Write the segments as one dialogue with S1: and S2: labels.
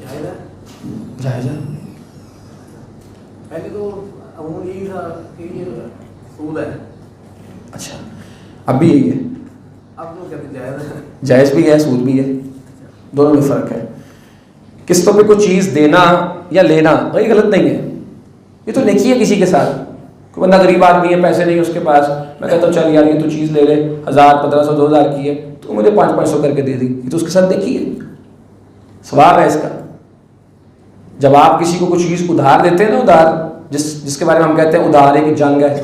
S1: जायज़ है।
S2: पहले तो अमूल यही था कि ये सूद है।
S1: अच्छा, अब भी यही है?
S2: अब तो कहते जायज़ है।
S1: जायज़ भी है, सूद भी है, दोनों में फ़र्क है। किस्तों पे कोई चीज़ देना या लेना वही गलत नहीं है, ये तो नेकी है किसी के साथ। कोई बंदा गरीब आदमी है, पैसे नहीं है उसके पास, मैं कहता हूँ चल यार ये तो चीज़ ले ले, 1000, 1500, 2000 की है, तो मुझे 500 करके दे दी, ये तो उसके साथ नेकी है, सवाब है इसका। जब आप किसी को कुछ चीज़ उधार देते हैं ना, उधार जिसके बारे में हम कहते हैं उधार एक जंग है,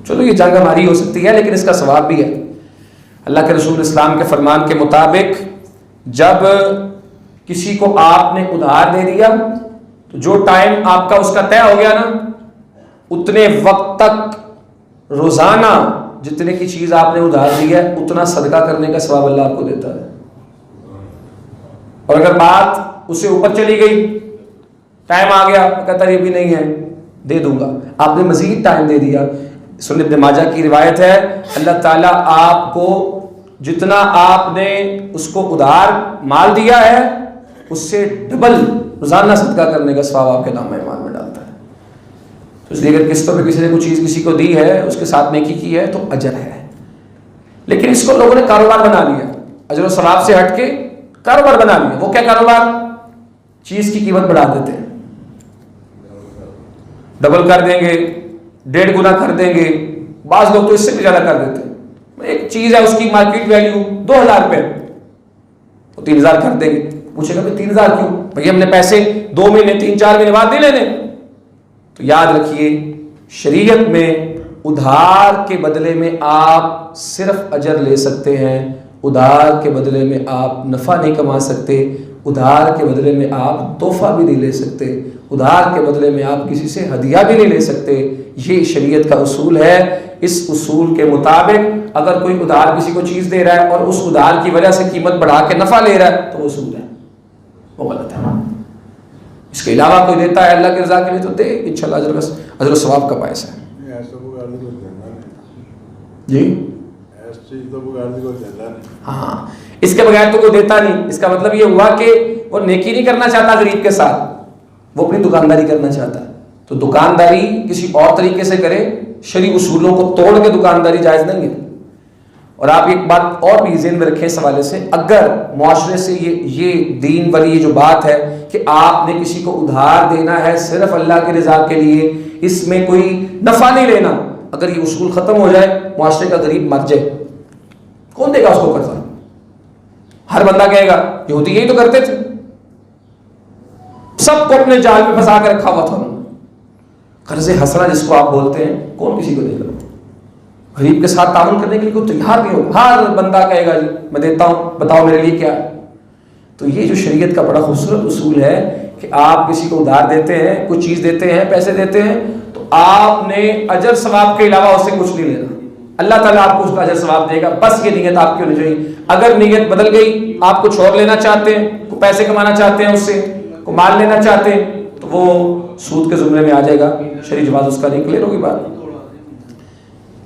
S1: चलो ये जंग हमारी हो सकती है लेकिन इसका सवाब भी है। अल्लाह के रसूल इस्लाम के फरमान के मुताबिक जब किसी को आपने उधार दे दिया तो जो टाइम आपका उसका तय हो गया ना, उतने वक्त तक रोजाना जितने की चीज आपने उधार दी है उतना सदका करने का सवाब अल्लाह आपको देता है। और अगर बात उससे ऊपर चली गई, टाइम आ गया, कहता ये भी नहीं है, दे दूंगा, आपने मजीद टाइम दे दिया। सुन्नत इब्न माजा की रिवायत है, अल्लाह ताला आपको जितना आपने उसको उधार माल दिया है उससे डबल रोजाना सदका करने का सवाब आपके नाम ईमान में डालता है। तो इसलिए अगर किस्तों पे किसी ने कुछ चीज़ किसी को दी है, उसके साथ नेकी की है तो अजर है। लेकिन इसको लोगों ने कारोबार बना लिया, अजर और सवाब से हट के कारोबार बना लिया। वो क्या कारोबार? चीज़ की कीमत बढ़ा देते हैं, डबल कर देंगे, 1.5 गुना कर देंगे, बाज लोग तो इससे भी ज़्यादा कर देते हैं। एक चीज़ है उसकी मार्केट वैल्यू 2000 रुपये, तो 3000 कर देंगे। पूछेगा भाई 3000 क्यों? भाई हमने पैसे 2 महीने 3-4 महीने बाद नहीं लेने। तो याद रखिए, शरीयत में उधार के बदले में आप सिर्फ अजर ले सकते हैं, उधार के बदले में आप नफ़ा नहीं कमा सकते, उधार के बदले में आप तोहफा भी नहीं ले सकते, उधार के बदले में आप किसी से हदिया भी नहीं ले सकते। ये शरीयत का उसूल है। इस उसूल के मुताबिक अगर कोई उधार किसी को चीज़ दे रहा है और उस उधार की वजह से कीमत बढ़ा के नफ़ा ले रहा है तो वो सूद है, वो गलत है। इसके अलावा कोई देता है अल्लाह की रज़ा के लिए तो दे, इंशाल्लाह अजर सवाब का बायस है। जी हाँ, इसके बगैर तो कोई देता नहीं। इसका मतलब ये हुआ कि वो नेकी नहीं करना चाहता गरीब के साथ, वो अपनी दुकानदारी करना चाहता है। तो दुकानदारी किसी और तरीके से करे, शरई उसूलों को तोड़ के दुकानदारी जायज़ नहीं है। और आप एक बात और भी ज़हन में रखें इस हवाले से, अगर मुआशरे से ये दीन वाली ये जो बात है कि आपने किसी को उधार देना है सिर्फ अल्लाह की रज़ा के लिए, इसमें कोई नफ़ा नहीं लेना, अगर ये उसूल ख़त्म हो जाए, मुआशरे का गरीब मर जाए, कौन देगा उसको कर्जा? हर बंदा कहेगा यहूदी यही तो करते थे, सबको अपने जाल में फंसा कर रखा हुआ था उन्होंने। कर्जे हसना जिसको आप बोलते हैं, कौन किसी को देगा? गरीब के साथ ताउन करने के लिए कोई तैयार नहीं होगा। हर बंदा कहेगा जी मैं देता हूं, बताओ मेरे लिए क्या है। तो ये जो शरीयत का बड़ा खूबसूरत उसूल है कि आप किसी को उधार देते हैं, कुछ चीज़ देते हैं, पैसे देते हैं, तो आपने अजर सवाब के अलावा उससे कुछ नहीं लेना। अल्लाह ताला आपको उसका अजर सवाब देगा, बस ये नीयत आपकी होनी चाहिए। अगर नीयत बदल गई, आप कुछ और लेना चाहते हैं, को पैसे कमाना चाहते हैं, उससे को माल लेना चाहते हैं, तो वो सूद के जुमरे में आ जाएगा। शरीय जवाज़ उसका नहीं, क्लियर होगी बात।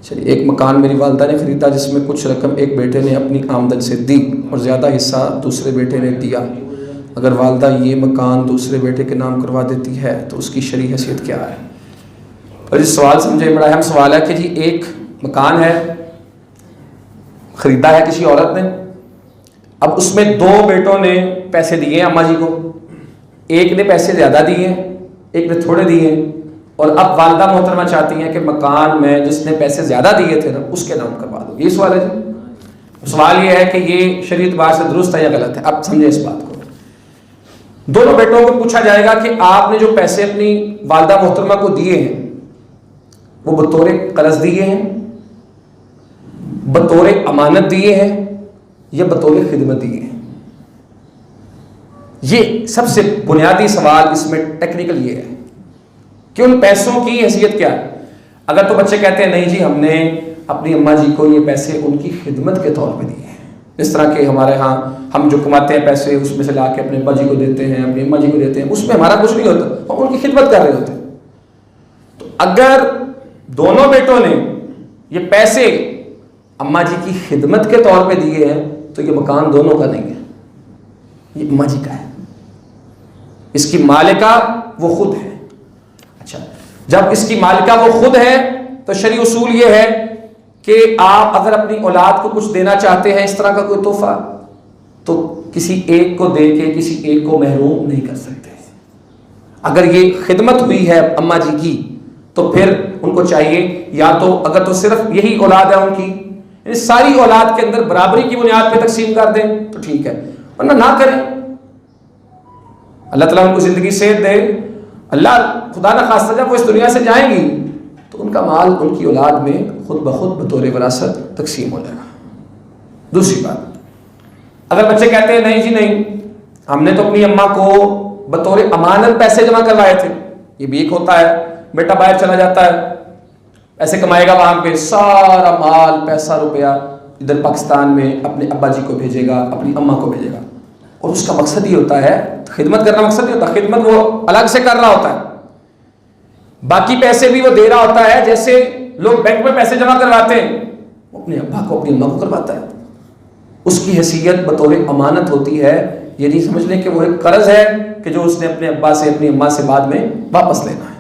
S1: चलिए, एक मकान मेरी वालदा ने ख़रीदा जिसमें कुछ रकम एक बेटे ने अपनी आमदन से दी और ज़्यादा हिस्सा दूसरे बेटे ने दिया। अगर वालदा ये मकान दूसरे बेटे के नाम करवा देती है तो उसकी शरई हैसियत क्या है? और इस सवाल समझे बड़ा अहम सवाल है कि जी एक मकान है, ख़रीदा है किसी औरत ने, अब उसमें 2 बेटों ने पैसे दिए अम्मा जी को, एक ने पैसे ज़्यादा दिए, एक ने थोड़े दिए, और अब वालदा मोहतरमा चाहती हैं कि मकान में जिसने पैसे ज़्यादा दिए थे ना उसके नाम करवा दो। ये सवाल है जी। सवाल ये है कि ये शरीयत बात से दुरुस्त है या गलत है? अब समझे इस बात को। दोनों बेटों को पूछा जाएगा कि आपने जो पैसे अपनी वालदा मोहतरमा को दिए हैं वो बतौर कर्ज दिए हैं, बतौर अमानत दिए हैं, या बतौर खिदमत दिए हैं? ये सबसे बुनियादी सवाल इसमें टेक्निकल ये है कि उन पैसों की हैसियत क्या है। अगर तो बच्चे कहते हैं नहीं जी हमने अपनी अम्मा जी को ये पैसे उनकी खिदमत के तौर पे दिए हैं, इस तरह के हमारे यहाँ हम जो कमाते हैं पैसे उसमें से ला के अपने अब्बा जी को देते हैं, अपनी अम्मा जी को देते हैं, उसमें हमारा कुछ नहीं होता, हम उनकी खिदमत कर रहे होते हैं। तो अगर दोनों बेटों ने ये पैसे अम्मा जी की खिदमत के तौर पे दिए हैं तो ये मकान दोनों का नहीं है, ये अम्मा जी का है। इसकी मालिका वो खुद है। अच्छा, जब इसकी मालिका वो खुद है तो शरई उसूल ये है कि आप अगर अपनी औलाद को कुछ देना चाहते हैं, इस तरह का कोई तोहफा, तो किसी एक को दे के किसी एक को महरूम नहीं कर सकते। अगर ये खिदमत हुई है अम्मा जी की तो फिर उनको चाहिए या तो अगर तो सिर्फ यही औलाद है उनकी, सारी औलाद के अंदर बराबरी की बुनियाद पे तकसीम कर दें तो ठीक है, वरना ना करें। अल्लाह ताला उनको जिंदगी सेहत दे, अल्लाह खुदा ना खास्ता जब वो इस दुनिया से जाएंगी तो उनका माल उनकी औलाद में खुद ब खुद बतौर विरासत तकसीम हो जाएगा। दूसरी बात, अगर बच्चे कहते हैं नहीं जी नहीं, हमने तो अपनी अम्मा को बतौर अमानत पैसे जमा करवाए थे, ये भी एक होता है, बेटा बाहर चला जाता है, ऐसे कमाएगा, वहां पे सारा माल पैसा रुपया इधर पाकिस्तान में अपने अब्बा जी को भेजेगा, अपनी अम्मा को भेजेगा, और उसका मकसद ही होता है खिदमत करना। मकसद नहीं होता, खिदमत वो अलग से कर रहा होता है, बाकी पैसे भी वो दे रहा होता है। जैसे लोग बैंक में पैसे जमा करवाते हैं, वो अपने अब्बा को अपनी अम्मा को करवाता है, उसकी हैसियत बतौर अमानत होती है। ये नहीं समझ लें कि वो एक कर्ज है कि जो उसने अपने अब्बा से अपनी अम्मा से बाद में वापस लेना है।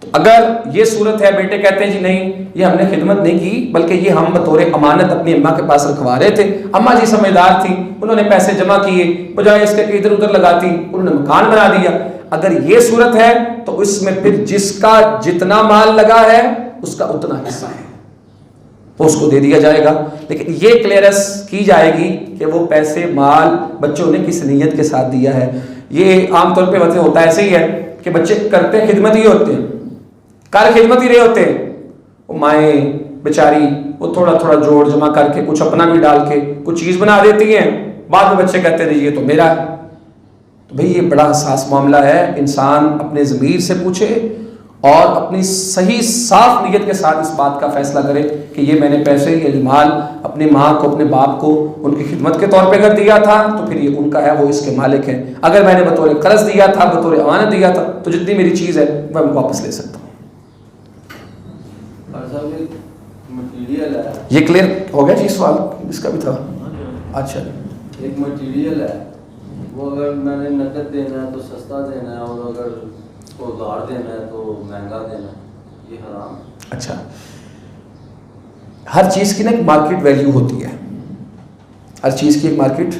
S1: तो अगर ये सूरत है, बेटे कहते हैं जी नहीं ये हमने खिदमत नहीं की, बल्कि ये हम बतौर अमानत अपनी अम्मा के पास रखवा रहे थे, अम्मा जी समझदार थी, उन्होंने पैसे जमा किए, बजाय इसके कि इधर उधर लगाती, उन्होंने मकान बना दिया। अगर ये सूरत है तो इसमें फिर जिसका जितना माल लगा है उसका उतना हिस्सा है, वो उसको दे दिया जाएगा। लेकिन ये क्लियरेंस की जाएगी कि वो पैसे माल बच्चों ने किस नीयत के साथ दिया है। ये आमतौर पे वैसे होता ऐसे ही है कि बच्चे करते खिदमत ही होते हैं, कार खिदमत ही रहे होते हैं, वो माएँ बेचारी वो थोड़ा थोड़ा जोड़ जमा करके कुछ अपना भी डाल के कुछ चीज़ बना देती हैं, बाद में बच्चे कहते हैं ये तो मेरा है। तो भाई ये बड़ा हसास मामला है, इंसान अपने ज़मीर से पूछे और अपनी सही साफ नीयत के साथ इस बात का फैसला करे कि ये मैंने पैसे ये माल अपनी माँ को अपने बाप को उनकी खिदमत के तौर पे अगर दिया था तो फिर ये उनका है, वो इसके मालिक हैं। अगर मैंने बतौर कर्ज दिया था, बतौर अमानत दिया था, तो जितनी मेरी चीज़ है मैं वापस ले सकता हूँ।
S2: मटीरियल है,
S1: ये क्लियर हो गया जी? सवाल इसका भी था। अच्छा,
S2: एक मटीरियल है, वो अगर मैंने नकद देना है तो सस्ता देना है, और अगर उसको उधार देना है तो महंगा देना है, ये हराम।
S1: अच्छा, हर चीज़ की ना एक मार्केट वैल्यू होती है, हर चीज़ की एक मार्केट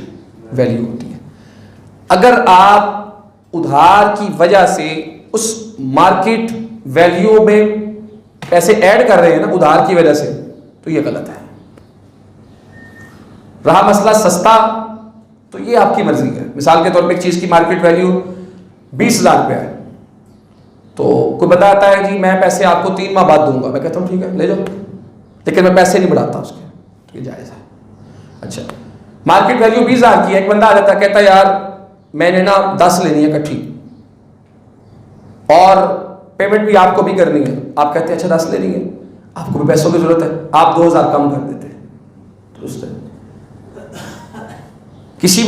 S1: वैल्यू होती है। अगर आप उधार की वजह से उस मार्केट वैल्यू में पैसे ऐड कर रहे हैं ना उधार की वजह से, तो ये गलत है। रहा मसला सस्ता, तो ये आपकी मर्जी है। मिसाल के तौर पे एक चीज़ की मार्केट वैल्यू 20,000 रुपया है, तो कोई बताता है जी मैं पैसे आपको 3 माह बाद दूंगा, मैं कहता हूँ ठीक है ले जाओ, लेकिन मैं पैसे नहीं बढ़ाता उसके, तो ये जायज़ है। अच्छा, मार्केट वैल्यू 20,000 की है, एक बंदा आ जाता है कहता यार मैंने ना 10 लेनी है इकट्ठी और पेमेंट भी आपको भी करनी है। आप कहते हैं अच्छा 10 लेनी है, आपको भी पैसों की जरूरत है, आप 2,000 कम कर देते हैं, दुरुस्त है। किसी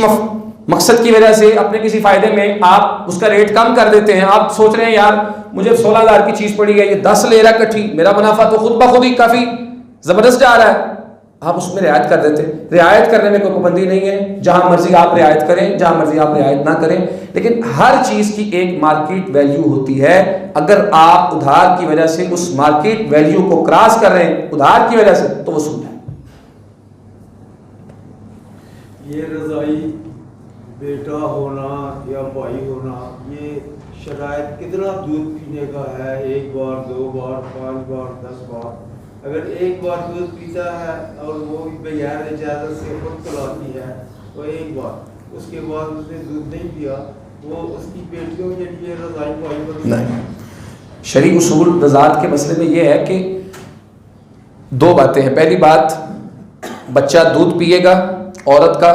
S1: मकसद की वजह से अपने किसी फायदे में आप उसका रेट कम कर देते हैं। आप सोच रहे हैं यार मुझे 16,000 की चीज पड़ी है, ये 10 ले रहा है इकट्ठी, मेरा मुनाफा तो खुद ब खुद ही काफी जबरदस्त जा रहा है, आप उसमें रियायत कर देते हैं। रियायत करने में कोई पाबंदी नहीं है, जहां मर्जी आप रियायत करें, जहां मर्जी आप रियायत ना करें, लेकिन हर चीज की एक मार्केट वैल्यू होती है। अगर आप उधार की वजह से उस मार्केट वैल्यू को क्रॉस कर रहे हैं उधार की वजह से, तो वो सूद है।
S3: ये रज़ाई बेटा होना या भाई होना, ये शरायत कितना दूध पीने का है, 1 बार 2 बार 5 बार 10 बार। अगर एक बार दूध पीता है और वो भी बगैर इजाज़त से खुद पिलाती है तो एक बार, उसके बाद उसने दूध नहीं पिया, वो उसकी बेटियों के लिए रज़ाई भाई
S1: नहीं। शरई उसूल रज़ात के मसले में ये है कि 2 बातें हैं। पहली बात, बच्चा दूध पिएगा औरत का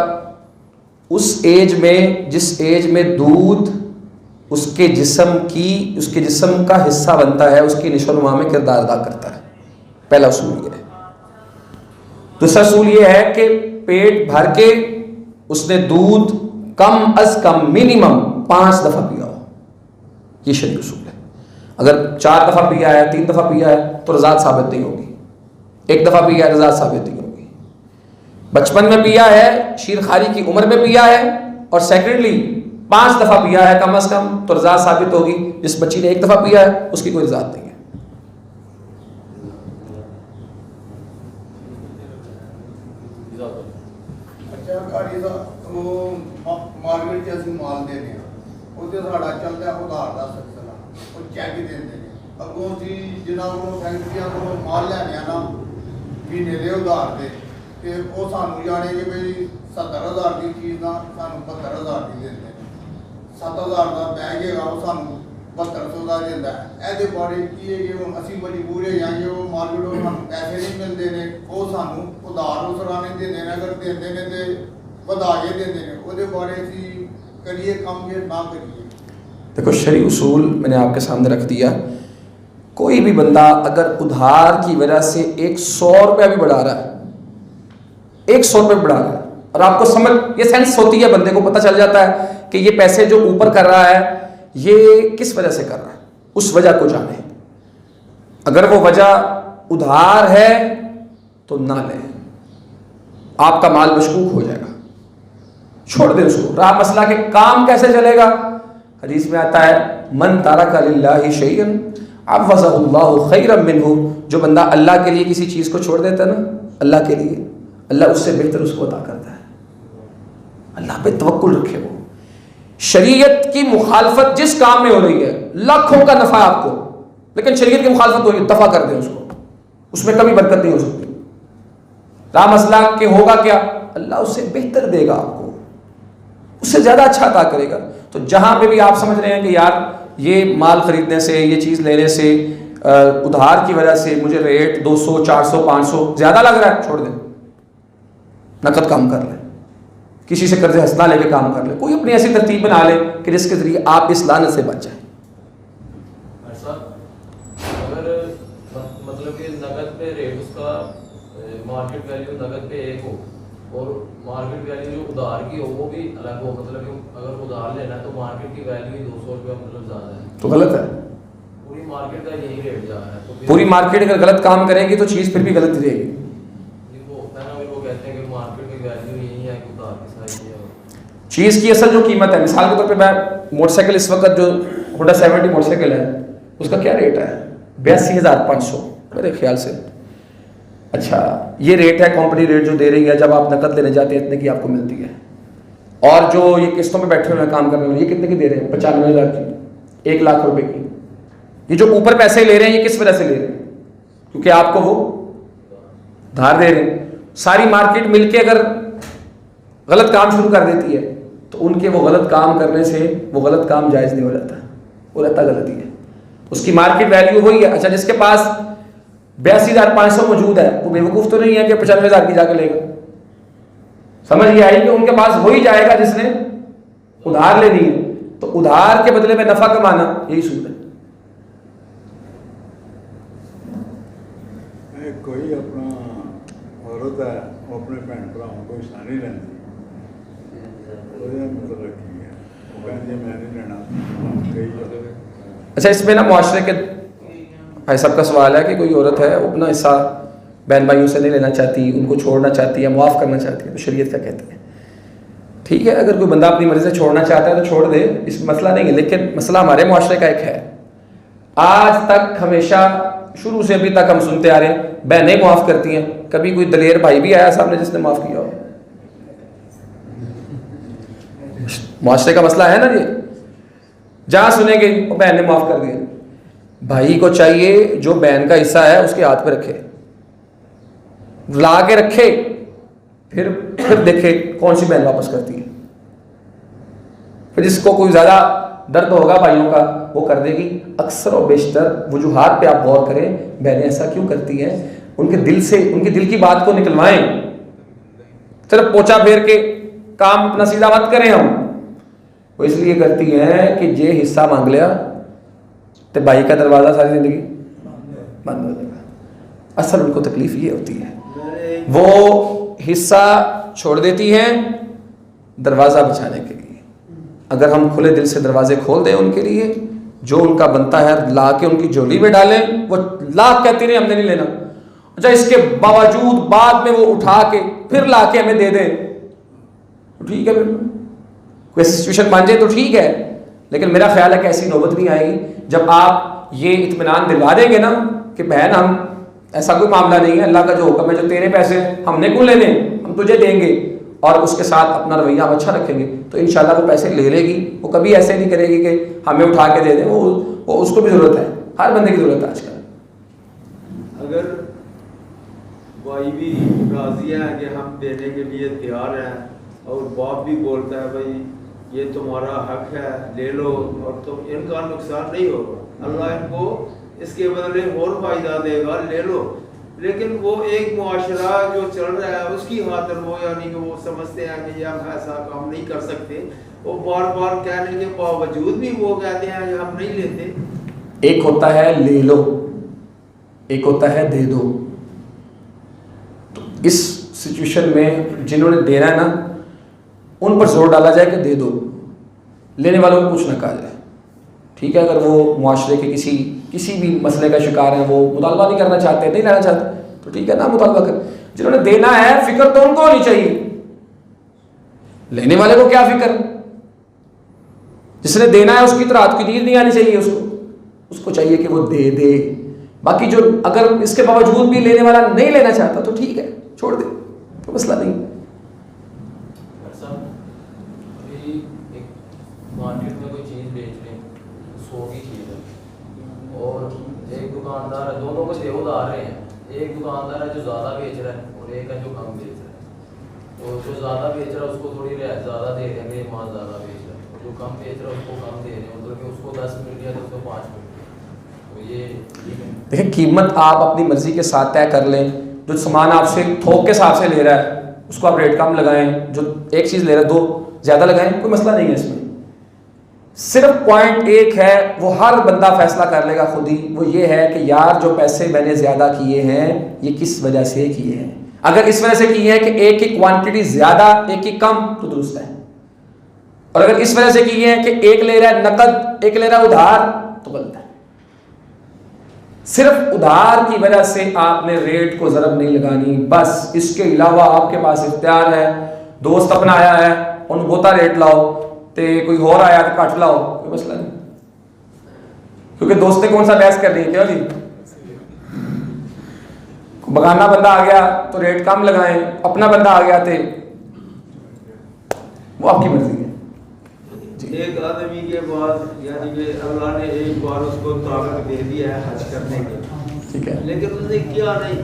S1: उस एज में जिस एज में दूध उसके जिस्म का हिस्सा बनता है, उसकी निशोनुमा में किरदार अदा करता है। पहला उसूल ये है। दूसरा उसूल ये है कि पेट भर के उसने दूध कम अज कम मिनिमम 5 दफा पिया हो, ये शरई उसूल है। अगर 4 दफा पिया है, 3 दफा पिया है तो रज़ात साबित नहीं होगी, 1 दफा पिया है रज़ात साबित नहीं होगी। बचपन में पिया है, शीर खारी की उम्र में पिया है, और सेकेंडली 5 दफ़ा पिया है कम से कम तो रज़ा साबित होगी। जिस बच्ची ने 1 दफ़ा पिया है उसकी कोई रज़ात नहीं है।
S4: अच्छा कारी दा वो मार्केट च ਅਸੀਂ ਮਾਲ ਦੇਨੇ ਆ ਉਹਦੇ ਸਾਡਾ ਚੱਲਦਾ ਉਧਾਰ ਦਾ ਸਿਲਸਿਲਾ ਉਹ ਚੈੱਕ ਦਿੰਦੇ ਨੇ ਅੱਗੋਂ ਜੀ ਜਿਨ੍ਹਾਂ ਨੂੰ ਫੈਕਟਰੀਆਂ ਤੋਂ ਮਾਲ ਲੈਣੇ ਆ ਨਾ ਮਹੀਨੇ ਦੇ ਉਧਾਰ ਦੇ ਤੇ ਉਹ ਸਾਨੂੰ ਜਾਣੇ ਕਿ ਬਈ 70000 ਦੀ ਚੀਜ਼ ਦਾ ਸਾਨੂੰ 72000 ਦੀ ਦਿੰਦੇ ਨੇ 7000 ਦਾ ਬੈਗ ਹੈਗਾ ਉਹ ਸਾਨੂੰ 7200 ਦਾ ਦਿੰਦਾ ਹੈ। ਇਹਦੇ ਬਾਰੇ ਕੀ ਹੈ ਕਿ ਹੁਣ ਅਸੀਂ ਮਜਬੂਰ ਹੈ ਜਾਂ ਜੋ ਮਾਰਕੀਟੋਂ ਸਾਨੂੰ ਪੈਸੇ ਨਹੀਂ ਮਿਲਦੇ ਨੇ ਉਹ ਸਾਨੂੰ ਉਧਾਰ ਉਸਰਾਣੇ ਦਿੰਦੇ ਨੇ ਅਗਰ ਦਿੰਦੇ ਨੇ ਤੇ ਵਧਾ ਕੇ ਦਿੰਦੇ ਨੇ ਉਹਦੇ ਬਾਰੇ ਅਸੀਂ करिए काम ये ना करिए।
S1: देखो शरई उसूल मैंने आपके सामने रख दिया। कोई भी बंदा अगर उधार की वजह से 100 रुपया भी बढ़ा रहा है 100 रुपये बढ़ा रहा है और आपको समझ ये सेंस होती है, बंदे को पता चल जाता है कि ये पैसे जो ऊपर कर रहा है ये किस वजह से कर रहा है, उस वजह को जाने। अगर वो वजह उधार है तो ना ले, आपका माल मशकूक हो जाएगा, छोड़ दे उसको। रहा मसला के काम कैसे चलेगा, हदीस में आता है मन तारका लिल्लाहि शैअन अवज़हुल्लाहु खैरम मिन्हु। जो बंदा अल्लाह के लिए किसी चीज़ को छोड़ देता है ना, अल्लाह के लिए, अल्लाह उससे बेहतर उसको अता करता है। अल्लाह पे तवक्कुल रखे। वो शरीयत की मुखालफत जिस काम में हो रही है, लाखों का नफ़ा आपको, लेकिन शरीयत की मुखालफत हो रही है, दफ़ा कर दे उसको, उसमें कभी बरकत नहीं हो सकती। रहा मसला के होगा क्या, अल्लाह उससे बेहतर देगा आपको, उससे ज़्यादा अच्छा अता करेगा। तो जहाँ पे भी आप समझ रहे हैं कि यार ये माल ख़रीदने से, ये चीज़ लेने से, उधार की वजह से मुझे रेट 200 400 500 ज़्यादा लग रहा है, छोड़ दें, नकद काम कर ले, किसी से कर्ज हंसना लेके काम कर ले, कोई अपनी ऐसी तरतीब बना ले कि जिसके ज़रिए आप इस लानत से बच जाए।
S2: ऐसा अगर मतलब कि नकद पे रेट उसका मार्केट वैल्यू नकद पे 1 हो और मार्केट वैल्यू जो उधार की हो वो भी अलग हो, मतलब कि अगर उधार लेना है तो मार्केट की वैल्यू 200 रुपया मतलब ज़्यादा है,
S1: तो गलत है।
S2: पूरी मार्केट का यही रेट जा रहा है, तो
S1: पूरी मार्केट अगर गलत काम करेगी तो चीज़ फिर भी गलत ही रहेगी।
S2: वो होता है ना, वो कहते हैं कि मार्केट की वैल्यू यही है कि उधार की साइज ये है।
S1: चीज़ की असल जो कीमत है, मिसाल के तौर पे मैं मोटरसाइकिल इस वक्त जो होंडा 70 मोटरसाइकिल है उसका क्या रेट है, 82,500 मेरे ख्याल से। अच्छा ये रेट है कंपनी रेट जो दे रही है, जब आप नकद लेने जाते हैं इतने की आपको मिलती है। और जो ये किस्तों में बैठे हुए हैं काम करने वाले, ये कितने की दे रहे हैं, 95,000 की, 1 लाख रुपए की। ये जो ऊपर पैसे ले रहे हैं ये किस वजह से ले रहे हैं, क्योंकि आपको वो धार दे रहे हैं। सारी मार्केट मिलके अगर गलत काम शुरू कर देती है तो उनके वो गलत काम करने से वो गलत काम जायज़ नहीं हो जाता, वो रहता गलती है। उसकी मार्केट वैल्यू वही है। अच्छा जिसके पास 82,500 मौजूद है वो बेवकूफ़ तो नहीं है कि 95,000 की जाके लेगा। समझ ये आई कि उनके पास वही जाएगा जिसने उधार लेनी है, तो उधार के बदले में नफा कमाना यही सूद है।
S5: कोई अपना औरत है वो अपने भैन भरावां को हिस्सा नहीं लेंदी, मतलब की है वो कहती है मैं नहीं लेना।
S1: अच्छा इसमें ना मुआशरे के भाई साहब का सवाल है कि कोई औरत है वो अपना हिस्सा बहन भाइयों से नहीं लेना चाहती, उनको छोड़ना चाहती है, मुआफ़ करना चाहती है, तो शरीयत क्या कहती है। ठीक है, अगर कोई बंदा अपनी मर्ज़ी से छोड़ना चाहता है तो छोड़ दे, इस मसला नहीं है। लेकिन मसला हमारे मुआशरे का एक है, आज तक हमेशा शुरू से अभी तक हम सुनते आ रहे हैं बहनें मुआफ़ करती हैं। कभी कोई दलेर भाई भी आया सामने जिसने माफ़ किया हो? मुआशरे का मसला है ना ये, जहाँ सुनेंगे वो बहन ने माफ़ कर दिया। भाई को चाहिए जो बहन का हिस्सा है उसके हाथ पे रखे, ला के रखे, फिर देखे कौन सी बहन वापस करती है। फिर जिसको कोई ज़्यादा दर्द होगा भाइयों का वो कर देगी। अक्सर और बेशतर वजूहात पे आप गौर करें, बहनें ऐसा क्यों करती हैं, उनके दिल से, उनके दिल की बात को निकलवाएं। सिर्फ पोछा फेर के काम अपना सीधा मत करें हम। वो इसलिए करती हैं कि जे हिस्सा मांग लिया तो भाई का दरवाज़ा सारी ज़िंदगी बंद हो जाएगा। असल उनको तकलीफ़ ये होती है, वो हिस्सा छोड़ देती हैं दरवाज़ा बचाने के लिए। अगर हम खुले दिल से दरवाजे खोल दें उनके लिए, जो उनका बनता है ला के उनकी झोली में डालें, वो लाख कहती नहीं हमने नहीं लेना। अच्छा इसके बावजूद बाद में वो उठा के फिर ला के हमें दे दें, ठीक है, बिल्कुल कोई सिचुएशन बन जाए तो ठीक है, लेकिन मेरा ख्याल है कि ऐसी नौबत नहीं आएगी जब आप ये इत्मीनान दिलवा देंगे ना कि बहन हम ऐसा कोई मामला नहीं है, अल्लाह का जो हुक्म है, जो तेरे पैसे हमने क्यों लेने, हम तुझे देंगे, और उसके साथ अपना रवैया हम अच्छा रखेंगे, तो इंशाल्लाह वो पैसे ले लेगी। वो कभी ऐसे नहीं करेगी कि हमें उठा के दे दें, वो उसको भी ज़रूरत है, हर बंदे की ज़रूरत है आजकल।
S3: अगर भाई भी राजी है कि हम देने के लिए तैयार हैं और बाप भी बोलता है भाई ये तुम्हारा हक है ले लो, और तो इनका नुकसान नहीं होगा, अल्लाह इनको इसके बदले और फायदा देगा, ले लो, लेकिन वो एक मुआशरा जो चल रहा है उसकी खातिर वो यानी कि वो समझते हैं कि हम ऐसा काम नहीं कर सकते, वो बार बार कहने के बावजूद भी वो कहते हैं कि हम नहीं लेते।
S1: एक होता है ले लो, एक होता है दे दो। तो इस सिचुएशन में जिन्होंने देना है ना उन पर जोर डाला जाए कि दे दो, लेने वालों को कुछ ना कहा जाए, ठीक है। अगर वो मुआशरे के किसी भी मसले का शिकार है, वो मुतालबा नहीं करना चाहते, नहीं लेना चाहते, तो ठीक है ना, मुतालबा कर। जिन्होंने देना है फिक्र तो उनको होनी चाहिए, लेने वाले को क्या फिक्र। जिसने देना है उसकी तो रात की नींद नहीं आनी चाहिए, उसको चाहिए कि वो दे दे। बाकी जो अगर इसके बावजूद भी लेने वाला नहीं लेना चाहता तो ठीक है, छोड़ दे, तो मसला नहीं।
S2: मार्केट में कोई चीज़ बेच रहे 100 की चीज़ है और एक दुकानदार है, दोनों को उधार रहे हैं, एक दुकानदार है जो ज़्यादा बेच रहा है और एक है जो कम बेच रहा है, तो जो ज़्यादा बेच रहा है उसको थोड़ी रियायत ज़्यादा दे देंगे, माल ज़्यादा बेच रहा है, और जो कम बेच रहा है उसको कम दे रहे हैं, मतलब कि उसको 10 मिल गया तो उसको 5 मिल गया। तो ये
S1: देखिए, कीमत आप अपनी मर्जी के साथ तय कर लें। जो सामान आपसे थोक के हिसाब से ले रहा है उसको आप रेट कम लगाएं, जो एक चीज़ ले रहा है 2 ज़्यादा लगाएं, कोई मसला नहीं है इसमें। सिर्फ पॉइंट एक है, वो हर बंदा फैसला कर लेगा खुद ही, वो ये है कि यार जो पैसे मैंने ज़्यादा किए हैं ये किस वजह से किए हैं। अगर इस वजह से किए हैं कि एक की क्वांटिटी ज़्यादा एक की कम तो दुरुस्त है, और अगर इस वजह से किए हैं कि एक ले रहा है नकद एक ले रहा है उधार तो गलत है। सिर्फ उधार की वजह से आपने रेट को ज़रब नहीं लगानी, बस इसके अलावा आपके पास इख्तियार है। दोस्त अपना आया है उन बोता रेट लाओ, ते कोई और आया तो काट लाओ, कोई मसला नहीं, क्योंकि दोस्तें कौन सा बहस कर रही है क्या जी। बगाना बंदा आ गया तो रेट कम लगाएं, अपना बंदा आ गया थे वो आपकी मर्जी है।
S3: एक आदमी के बाद यानी कि अल्लाह ने एक बार उसको ताकत दे दिया है हज करने की,
S1: ठीक है,
S3: लेकिन उसने किया नहीं,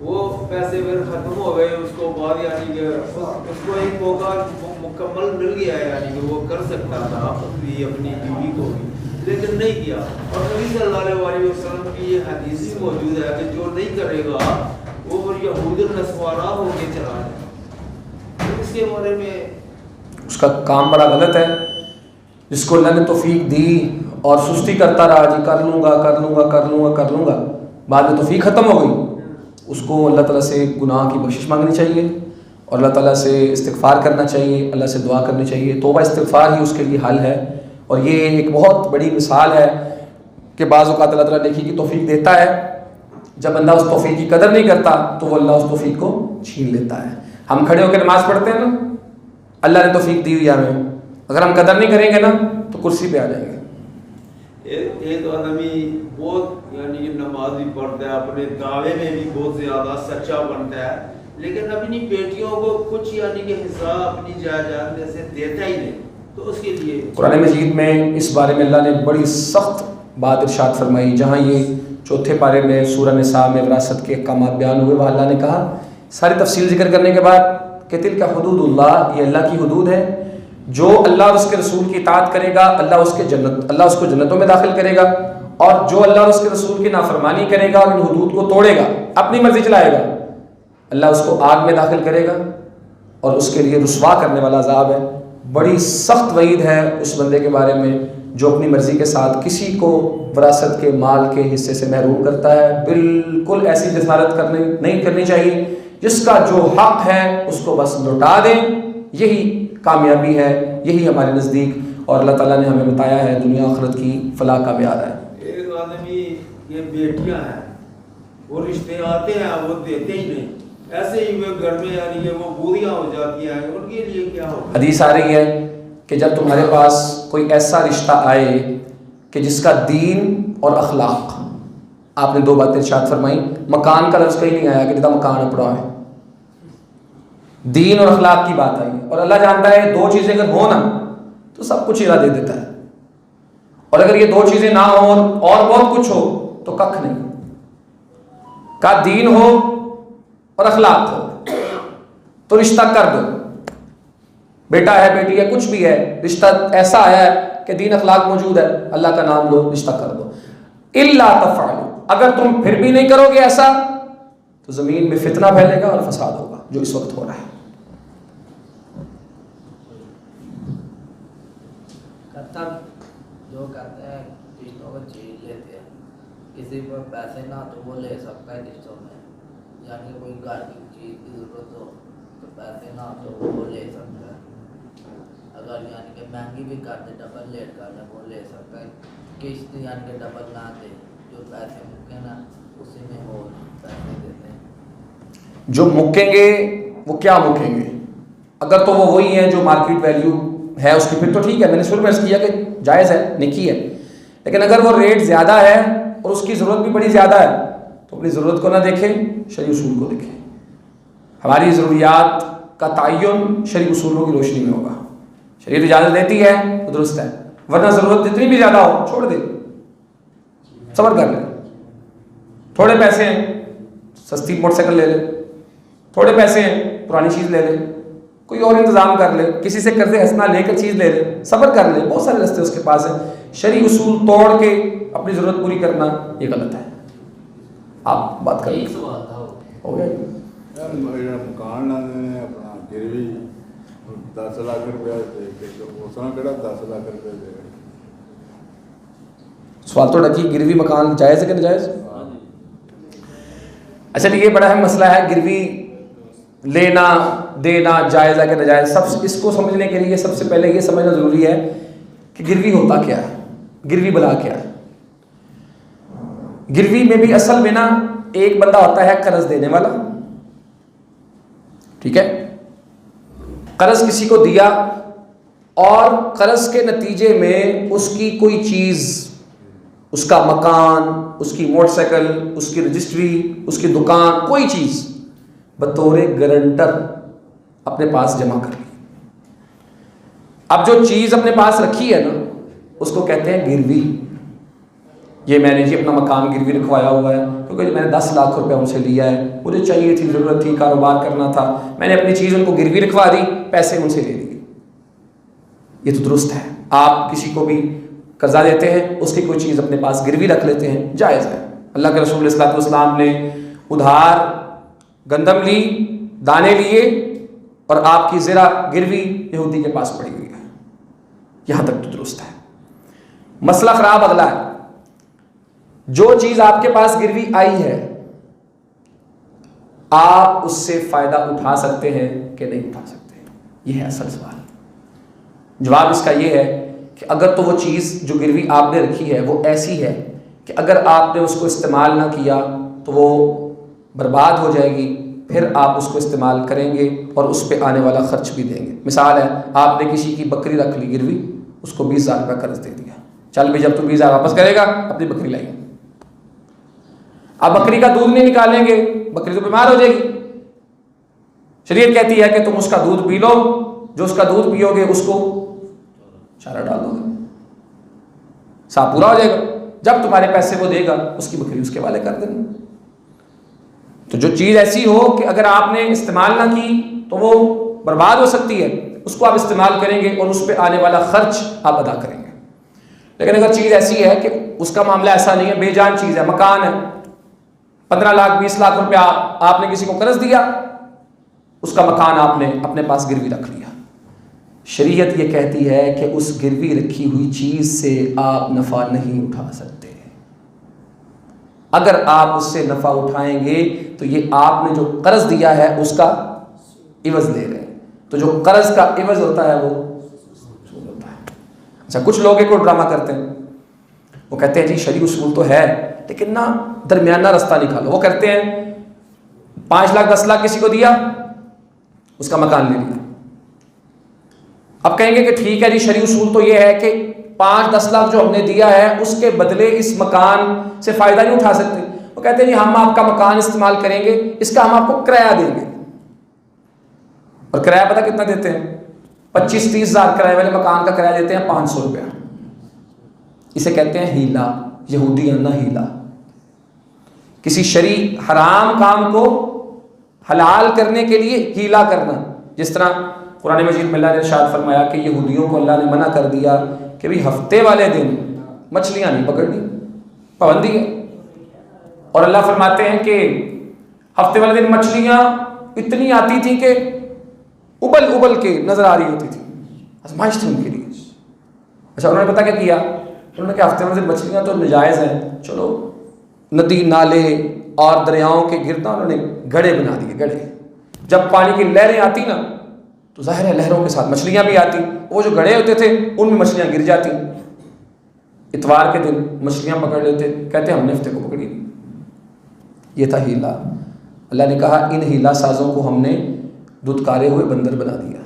S3: वो पैसे फिर खत्म हो गए, उसको बाद यानी कि उसको एक मौका मुकम्मल मिल गया है, यानी कि वो कर सकता था अपनी बीवी को भी, लेकिन नहीं किया। और नबी सल्लल्लाहु अलैहि वसल्लम की ये हदीस भी मौजूद है कि जो नहीं करेगा वो यहूद नस्वारा होके चला जाए। तो इसके बारे में
S1: उसका काम बड़ा गलत है। जिसको अल्लाह ने तौफीक दी और सुस्ती करता रहा, जी कर लूँगा कर लूँगा कर लूँगा कर लूँगा, बाद में तौफीक ख़त्म हो गई, उसको अल्लाह ताला से गुनाह की बख्शिश मांगनी चाहिए और अल्लाह ताला से इस्तिग़फ़ार करना चाहिए, अल्लाह से दुआ करनी चाहिए। तौबा इस्तिग़फ़ार ही उसके लिए हल है। और ये एक बहुत बड़ी मिसाल है कि बाज़ औक़ात अल्लाह ताला नेकी की तौफीक देता है, जब बंदा उस तौफीक की कदर नहीं करता तो वो अल्लाह उस तौफीक को छीन लेता है। हम खड़े होकर नमाज़ पढ़ते हैं ना, अल्लाह ने तौफीक दी हुई हमें, अगर हम कदर नहीं करेंगे ना तो कुर्सी पे आ जाएंगे।
S3: एक आदमी बहुत यानी कि नमाज भी पढ़ता है, अपने दावे में भी बहुत ज़्यादा सच्चा बनता है, लेकिन अपनी बेटियों को कुछ यानी कि हिस्सा अपनी जायदाद में से देता ही नहीं, तो उसके लिए
S1: कुरान मजीद में इस बारे में अल्लाह ने बड़ी सख्त बात इरशाद फरमाई। जहाँ ये 4 पारे में सूरह निसा में विरासत के अहकाम बयान हुए, वहाँ अल्लाह ने कहा सारी तफसील जिक्र करने के बाद कि तिल्का हुदूदुल्लाह, ये अल्लाह की हुदूद है, जो अल्लाह और उसके रसूल की इताअत करेगा अल्लाह उसको जन्नतों में दाखिल करेगा, और जो अल्लाह और उसके रसूल की नाफरमानी करेगा और इन हुदूद को तोड़ेगा, अपनी मर्जी चलाएगा, अल्लाह उसको आग में दाखिल करेगा और उसके लिए रुसवा करने वाला अज़ाब है। बड़ी सख्त वईद है उस बंदे के बारे में जो अपनी मर्जी के साथ किसी को विरासत के माल के हिस्से से महरूम करता है। बिल्कुल ऐसी जसारत नहीं करनी चाहिए। जिसका जो हक है उसको बस लौटा दें, यही कामयाबी है, यही हमारे नज़दीक और अल्लाह ताला ने हमें बताया है दुनिया आखिरत की फलाह का ब्यार है।
S3: एक आदमी ये बेटियां हैं, वो रिश्ते आते हैं वो देते ही नहीं, ऐसे ही वे घर में यानी कि वो बूढ़ियां हो जाती हैं, उनके लिए क्या होगा?
S1: हदीस आ रही है कि जब तुम्हारे पास कोई ऐसा रिश्ता आए कि जिसका दीन और अखलाक, आपने दो बातें इरशाद फरमाई, मकान का लफ्ज़ कहीं नहीं आया कि जितना मकान अपना है, दीन और अखलाक की बात आई। और अल्लाह जानता है दो चीज़ें अगर हो ना तो सब कुछ हिला दे देता है, और अगर ये दो चीज़ें ना हो और बहुत कुछ हो तो कख नहीं। का दीन हो और अखलाक हो तो रिश्ता कर दो, बेटा है बेटी है कुछ भी है, रिश्ता ऐसा आया है कि दीन अखलाक मौजूद है, अल्लाह का नाम लो, रिश्ता कर दो। इल्ला तफ़अलू, अगर तुम फिर भी नहीं करोगे ऐसा तो ज़मीन में फितना फैलेगा और फसाद होगा, जो इस वक्त हो रहा है।
S6: जो कहते हैं रिश्तों को छीन लेते हैं, किसी पर पैसे ना तो वो ले सकता है रिश्तों में, यानी कोई घर की चीज़ की ज़रूरत हो तो पैसे ना तो वो ले सकता है। अगर यानी कि महंगी भी कर दे, डबल लेट कर दे, वो ले सकता है। किस्त यानी कि डबल ना दे, जो पैसे मुक्के ना उसी में वो पैसे देते हैं।
S1: जो मुकेंगे वो क्या मुकेंगे, अगर तो वो वही है जो मार्केट वैल्यू है उसकी, फिर तो ठीक है, मैंने शुरू में अर्ज़ किया कि जायज़ है, नेकी है। लेकिन अगर वो रेट ज़्यादा है और उसकी ज़रूरत भी बड़ी ज़्यादा है तो अपनी ज़रूरत को ना देखें, शरई उसूल को देखें। हमारी ज़रूरियात का तयन शरई उसूलों की रोशनी में होगा। शरीयत इजाज़त देती है तो दुरुस्त है, वरना ज़रूरत जितनी भी ज़्यादा हो छोड़ दे, सब्र कर ले। थोड़े पैसे हैं सस्ती मोटरसाइकिल ले ले, थोड़े पैसे हैं पुरानी चीज़ ले ले, कोई और इंतज़ाम कर ले, किसी से कर्ज़े हंसना लेकर चीज़ ले ले, सब्र कर ले, बहुत सारे रास्ते उसके पास है। शरई उसूल तोड़ के अपनी ज़रूरत पूरी करना ये गलत है। आप बात करें,
S2: एक सवाल था
S1: हो गया।
S5: यार मेरा मकान ने अपना गिरवी 10 लाख रुपया दे के तो उसने केड़ा 10 लाख रुपया देगा।
S1: सवाल तो रखिए, गिरवी मकान जायज़ है कि नाजायज़? अच्छा, ये बड़ा अहम मसला है, गिरवी लेना देना जायज़ है कि नाजायज़। सब इसको समझने के लिए सबसे पहले ये समझना ज़रूरी है कि गिरवी होता क्या है, गिरवी बला क्या है। गिरवी में भी असल में ना एक बंदा होता है कर्ज देने वाला, ठीक है, कर्ज किसी को दिया और कर्ज के नतीजे में उसकी कोई चीज़, उसका मकान, उसकी मोटरसाइकिल, उसकी रजिस्ट्री, उसकी दुकान, कोई चीज़ बतौर गारंटर अपने पास जमा कर ली। अब जो चीज़ अपने पास रखी है ना उसको कहते हैं गिरवी। ये मैंने जी अपना मकान गिरवी रखवाया हुआ है क्योंकि मैंने 10 लाख रुपए उनसे लिया है, मुझे चाहिए थी, ज़रूरत थी, कारोबार करना था, मैंने अपनी चीज़ उनको गिरवी रखवा दी, पैसे उनसे ले लिए। ये तो दुरुस्त है। आप किसी को भी कर्जा देते हैं, उसकी कोई चीज़ अपने पास गिरवी रख लेते हैं, जायज़ है। अल्लाह के रसूल सल्लल्लाहु अलैहि वसल्लम ने उधार गंदम ली, दाने लिए और आपकी ज़रा गिरवी यहूदी के पास पड़ी हुई है, यहाँ तक तो दुरुस्त है। मसला ख़राब अगला है, जो चीज़ आपके पास गिरवी आई है आप उससे फ़ायदा उठा सकते हैं कि नहीं उठा सकते, यह है असल सवाल। जवाब इसका यह है कि अगर तो वो चीज़ जो गिरवी आपने रखी है वो ऐसी है कि अगर आपने उसको इस्तेमाल ना किया तो वो बर्बाद हो जाएगी, फिर आप उसको इस्तेमाल करेंगे और उस पर आने वाला ख़र्च भी देंगे। मिसाल है, आपने किसी की बकरी रख ली गिरवी, उसको 20,000 रुपये कर्ज दे दिया, चल भी जब तू 20,000 वापस करेगा अपनी बकरी लाएगी। अब बकरी का दूध नहीं निकालेंगे, बकरी तो बीमार हो जाएगी। शरीयत कहती है कि तुम उसका दूध पी लो, जो उसका दूध पियोगे उसको चारा डाल दोगे, साफ पूरा हो जाएगा। जब तुम्हारे पैसे वो देगा उसकी बकरी उसके वाले कर देंगे। तो जो चीज़ ऐसी हो कि अगर आपने इस्तेमाल ना की तो वो बर्बाद हो सकती है, उसको आप इस्तेमाल करेंगे और उस पर आने वाला खर्च आप अदा करेंगे। लेकिन अगर चीज़ ऐसी है कि उसका मामला ऐसा नहीं है, बेजान चीज़ है, मकान है, 15 लाख 20 लाख रुपया आपने किसी को कर्ज दिया, उसका मकान आपने अपने पास गिरवी रख लिया, शरीयत ये कहती है कि उस गिरवी रखी हुई चीज़ से आप नफ़ा नहीं उठा सकते। अगर आप उससे नफ़ा उठाएंगे तो ये आपने जो कर्ज दिया है उसका इवज़ ले रहे हैं, तो जो कर्ज का इवज़ होता है वो सूद होता है। अच्छा, कुछ लोग एक और ड्रामा करते हैं, वो कहते हैं जी शरई उसूल तो है लेकिन ना दरमियाना रास्ता निकालो। वो करते हैं 5 लाख 10 लाख किसी को दिया, उसका मकान ले लिया, अब कहेंगे कि ठीक है जी, शरई उसूल तो ये है कि 5-10 लाख जो हमने दिया है उसके बदले इस मकान से फ़ायदा नहीं उठा सकते। वो कहते हैं जी हम आपका मकान इस्तेमाल करेंगे, इसका हम आपको किराया देंगे। और किराया पता कितना देते हैं? 25-30 हज़ार किराए वाले मकान का किराया देते हैं 500 रुपया। इसे कहते हैं हीला, यहूदियाना हीला। किसी शरई हराम काम को हलाल करने के लिए हीला करना। जिस तरह कुरान मजीद में अल्लाह ने इरशाद फरमाया कि यहूदियों को अल्लाह ने मना कर दिया कि भाई हफ्ते वाले दिन मछलियां नहीं पकड़नी, पाबंदी है। और अल्लाह फरमाते हैं कि हफ्ते वाले दिन मछलियां इतनी आती थी कि उबल उबल के नजर आ रही होती थी, आजमाइश थी उनके लिए। अच्छा, उन्होंने पता क्या किया? उन्होंने कहा हफ्ते वाले दिन मछलियां तो नाजायज़ हैं, चलो नदी नाले और दरियाओं के गिरदा उन्होंने गड़े बना दिए। गड़े, जब पानी की लहरें आती ना तो जाहिर है लहरों के साथ मछलियां भी आती। वो जो गड़े होते थे उनमें मछलियां गिर जाती। इतवार के दिन मछलियां पकड़ लेते, कहते हमने हफ्ते को पकड़ी नहीं। ये था हीला। अल्लाह ने कहा इन हीला साजों को हमने दुदकारे हुए बंदर बना दिया।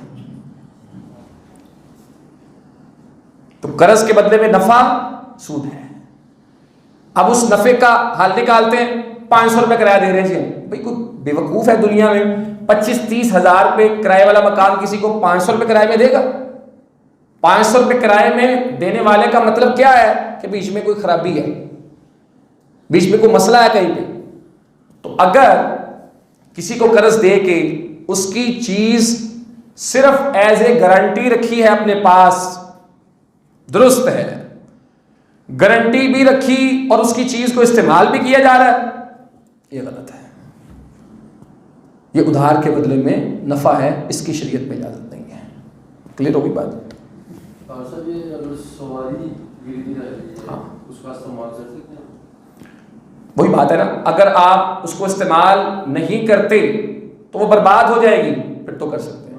S1: तो कर्ज के बदले में नफा सूद है। अब उस नफे का हाल निकालते हैं, 500 रुपये किराया दे रहे हैं जी। भाई कोई बेवकूफ है दुनिया में 25-30 हज़ार रुपये किराए वाला मकान किसी को 500 रुपये किराए में देगा? 500 रुपये किराए में देने वाले का मतलब क्या है कि बीच में कोई खराबी है, बीच में कोई मसला है कहीं पे। तो अगर किसी को कर्ज दे के उसकी चीज सिर्फ एज ए गारंटी रखी है अपने पास, दुरुस्त है, गारंटी भी रखी और उसकी चीज को इस्तेमाल भी किया जा रहा है, ये गलत है। ये उधार के बदले में नफा है, इसकी शरीयत में इजाजत नहीं है। क्लियर होगी बात?
S2: और सर ये अगर सवारी गिरती रही है,
S1: हाँ,
S2: उसका इस्तेमाल कर सकते हैं?
S1: वही बात है ना, अगर आप उसको इस्तेमाल नहीं करते तो वो बर्बाद हो जाएगी, फिर तो कर सकते हैं।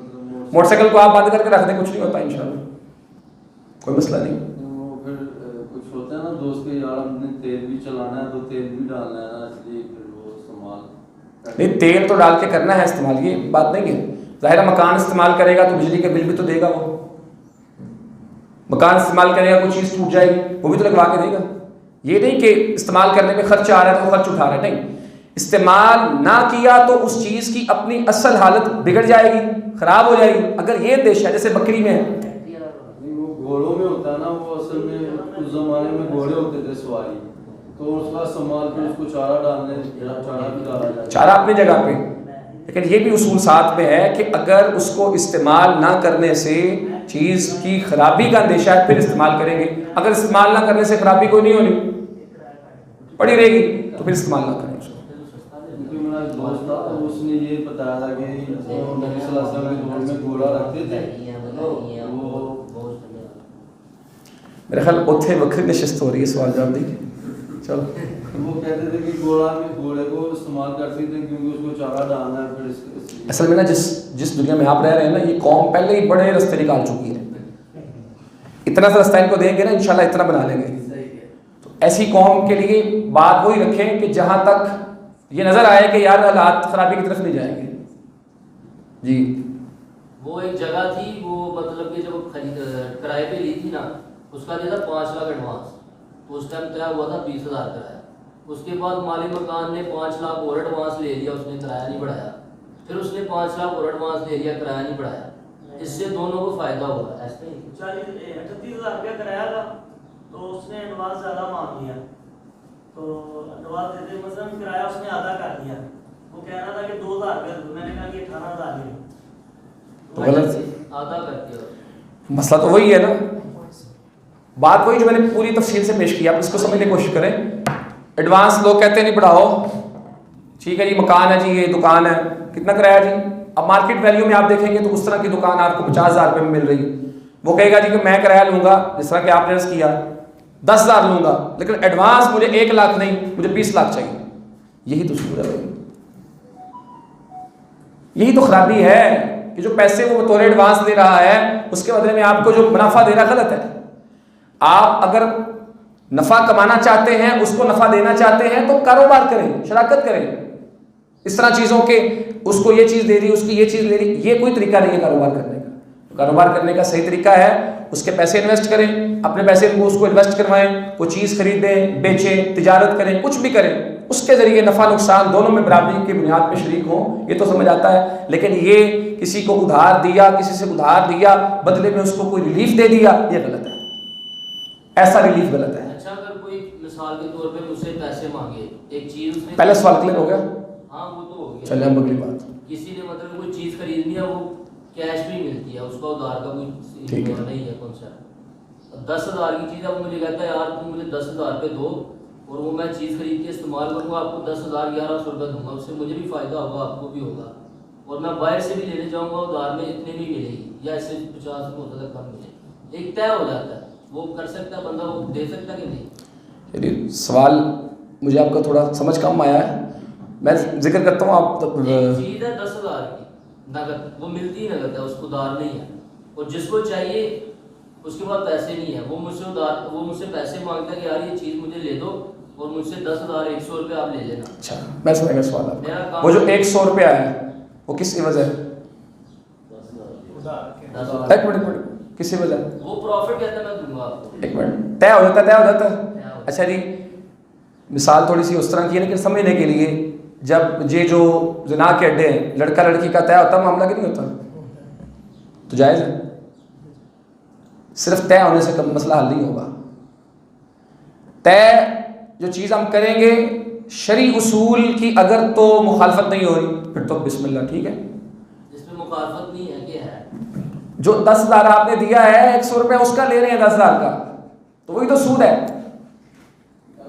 S1: मोटरसाइकिल को आप बंद करके रख दें, कुछ नहीं होता इंशाल्लाह, कोई मसला नहीं।
S2: तो फिर कुछ होता है ना दोस्त के, यार हमने तेल भी चलाना है तो तेल भी डालना है ना, इसलिए फिर वो इस्तेमाल
S1: नहीं, तेल तो डाल के करना है इस्तेमाल, ये बात नहीं है। ज़ाहिर मकान इस्तेमाल करेगा तो बिजली के बिल भी तो देगा वो। मकान इस्तेमाल करेगा, कोई चीज़ टूट जाएगी वो भी तो लगवा के देगा। ये नहीं कि इस्तेमाल करने में खर्च आ रहा है तो खर्च उठा रहा है, नहीं। इस्तेमाल ना किया तो उस चीज़ की अपनी असल हालत बिगड़ जाएगी, ख़राब हो जाएगी। अगर ये देश है जैसे बकरी में है,
S2: वो घोड़ों में होता है ना, वो असल में उस जमाने में घोड़े होते थे सवारी, तो उसका इस्तेमाल फिर उसको चारा डालने, चारा भी डाला जाता है,
S1: चारा अपनी जगह पे। लेकिन ये भी उसूल साथ में है कि अगर उसको इस्तेमाल ना करने से चीज़ की खराबी का अंदेशा है फिर इस्तेमाल करेंगे। अगर इस्तेमाल ना करने से खराबी कोई नहीं होनी, पड़ी रहेगी, तो फिर इस्तेमाल ना करें उसको।
S2: क्योंकि मेरा एक दोस्त था तो उसने ये बताया था कि नबी सल्लल्लाहु अलैहि वसल्लम के दौर में घोड़ा रखते थे, वो
S1: मेरे ख्याल उत्थे वक्री नशिस्त हो रही है, सवाल जवाब दी। चलो,
S2: वो कहते थे कि घोड़े को इस्तेमाल करते थे क्योंकि उसको चारा डालना है, फिर इसलिए।
S1: असल में ना जिस दुनिया में आप रह रहे हैं ना, ये कौम पहले ही बड़े रास्ते निकाल चुकी है। इतना सा रास्ता इनको देंगे ना इंशाल्लाह इतना बना लेंगे। तो ऐसी कौम के लिए बात वही रखें कि जहां तक ये नजर आए कि यार हालात खराबी की तरफ नहीं जाएंगे जी।
S7: वो एक जगह थी, वो मतलब कि जब किराए पे ली थी ना, उसका दिया था 5 लाख एडवांस, तो उस टाइम तय हुआ था 20,000 किराया। उसके बाद माली मकान ने 5 लाख और एडवांस ले लिया, उसने किराया नहीं बढ़ाया। फिर उसने 5 लाख और एडवांस ले लिया, किराया नहीं बढ़ाया। इससे दोनों को फायदा हुआ। ऐसे ही
S8: 38,000 रुपया किराया था, तो उसने एडवांस ज़्यादा मांग लिया, तो एडवांस देते मतलब किराया उसने आधा कर दिया। वो कह रहा था कि 2,000 रुपया, मैंने कहा कि 18,000 ले।
S1: तो गलत
S7: आधा करके
S1: मसला तो वही है ना, बात वही जो मैंने पूरी तफसील से पेश किया, आप इसको समझने की कोशिश करें। एडवांस लोग कहते हैं नहीं बढ़ाओ, ठीक है जी, मकान है जी, ये दुकान है, कितना किराया जी? अब मार्केट वैल्यू में आप देखेंगे तो उस तरह की दुकान आपको 50,000 रुपये में मिल रही, वो कहेगा जी कि मैं किराया लूंगा जिस तरह कि आपने किया 10,000 लूंगा, लेकिन एडवांस मुझे 1 लाख नहीं, मुझे 20 लाख चाहिए। यही तो सूरत है, यही तो खराबी है कि जो पैसे वो बतौर एडवांस दे रहा है उसके बदले में आपको जो मुनाफा दे रहा है गलत है। आप अगर नफा कमाना चाहते हैं, उसको नफा देना चाहते हैं तो कारोबार करें, शराकत करें। इस तरह चीजों के उसको ये चीज दे रही, उसकी ये चीज दे रही, ये कोई तरीका नहीं है कारोबार करने का। कारोबार करने का सही तरीका है उसके पैसे इन्वेस्ट करें, अपने पैसे को उसको इन्वेस्ट करवाएं, कोई चीज़ खरीदें, बेचें, तिजारत करें, कुछ भी करें, उसके ज़रिए नफ़ा नुकसान दोनों में बराबरी की बुनियाद पे शरीक हों, ये तो समझ आता है। लेकिन ये किसी को उधार दिया, किसी से उधार दिया, बदले में उसको कोई रिलीफ दे दिया, ये गलत है, ऐसा रिलीफ गलत है।
S7: अच्छा, अगर कोई मिसाल के तौर पे मुझसे पैसे मांगे, एक चीज़ उसने,
S1: पहले सवाल क्लियर हो गया?
S7: हाँ वो तो हो गया।
S1: चलिए अब अगली बात।
S7: किसी ने मतलब कोई चीज़ खरीदनी है, वो कैश भी मिलती है, उसका उधार का कोई नहीं है कॉन्सेप्ट। 10,000 की चीज़ है, वो मुझे कहता है यार तुम मुझे 10,000 पे दो और वो मैं चीज़ खरीद के इस्तेमाल करूँगा, आपको 10,000 1100 रुपये दूंगा, उससे मुझे भी फ़ायदा होगा, आपको भी होगा, और मैं बाहर से भी लेने जाऊँगा उधार में इतने नहीं मिलेगी या इससे 50 रुपये तक कम मिले, एक तय हो जाता है। वो कर सकता है बंदा, वो दे सकता कि नहीं?
S1: चलिए सवाल मुझे आपका थोड़ा समझ कम आया है, मैं जिक्र करता हूँ। आप
S7: चीज़ है 10,000 की नगद, वो मिलती ही नगद है, उसको उधार नहीं है, और जिसको चाहिए उसके बाद पैसे नहीं है, वो मुझसे पैसे मांगता है कि यार ये चीज़ मुझे ले दो और मुझसे 10,000 100 रुपये आप ले लेना।
S1: अच्छा, मैं समझ गया सवाल आपका। वो जो 100 रुपया है वो किस एवज है? एक मिनट, किस एवज है?
S7: वो प्रॉफिट कहता है, मैं दूंगा आपको।
S1: एक मिनट, तय हो जाता है। अच्छा जी, मिसाल थोड़ी सी उस तरह की है, लेकिन समझने के लिए, जब ये जो ज़िना के अड्डे हैं, लड़का लड़की का तय होता मामला कि नहीं होता, तो जायज़ है। सिर्फ तय होने से कम मसला हल नहीं होगा। तय जो चीज़ हम करेंगे शरी उसूल की अगर तो मुखालफत नहीं हो रही, फिर तो बिस्मिल्लाह, ठीक है।
S7: इसमें मुखालफत नहीं है कि है
S1: जो 10,000 आपने दिया है, 100 रुपया उसका ले रहे हैं 10,000 का, तो वही तो सूद है।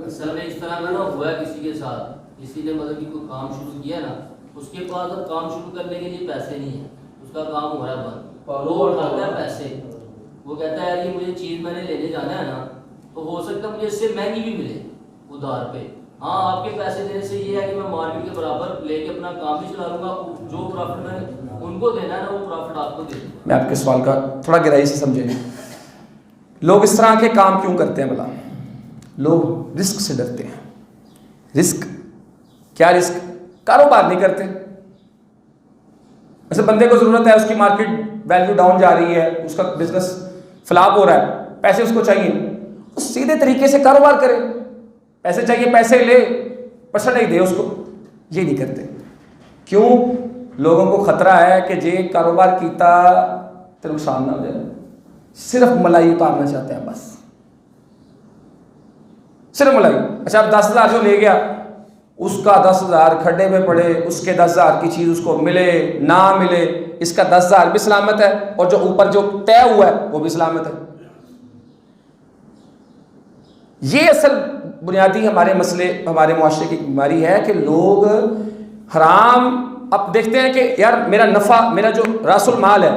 S7: असल में इस तरह का ना हुआ है किसी के साथ, किसी ने मतलब कि कोई काम शुरू किया ना, उसके पास अब काम शुरू करने के लिए पैसे नहीं है, उसका काम हो रहा है बंद, वो उठाता है पैसे, वो कहता है यार ये मुझे चीज़ मैंने लेने जाना है ना, तो हो सकता है मुझे इससे महंगी भी मिले उधार पे। हाँ, आपके पैसे देने से ये है कि मैं मार्केट के बराबर लेके अपना काम भी चला लूँगा, जो प्रॉफिट मैंने उनको देना है ना, वो प्रॉफिट आपको दे दूँगा।
S1: मैं आपके सवाल का थोड़ा गहराई से समझें, लोग इस तरह के काम क्यों करते हैं भला? लोग रिस्क से डरते हैं। रिस्क क्या? रिस्क कारोबार नहीं करते। ऐसे बंदे को ज़रूरत है, उसकी मार्केट वैल्यू डाउन जा रही है, उसका बिजनेस फ्लॉप हो रहा है, पैसे उसको चाहिए, तो सीधे तरीके से कारोबार करे। पैसे चाहिए, पैसे ले, परसेंटेज दे उसको। ये नहीं करते। क्यों? लोगों को खतरा है कि जे कारोबार कीता तो नुकसान ना हो जाए, सिर्फ मलाई उतारना चाहते हैं, बस सिर्फ मलाई। अच्छा, अब 10,000 जो ले गया, उसका 10,000 खड्डे में पड़े, उसके 10,000 की चीज़ उसको मिले ना मिले, इसका 10,000 भी सलामत है और जो ऊपर जो तय हुआ है वो भी सलामत है। ये असल बुनियादी हमारे मसले, हमारे मुआशरे की बीमारी है कि लोग हराम अब देखते हैं कि यार मेरा नफ़ा, मेरा जो रासुल माल है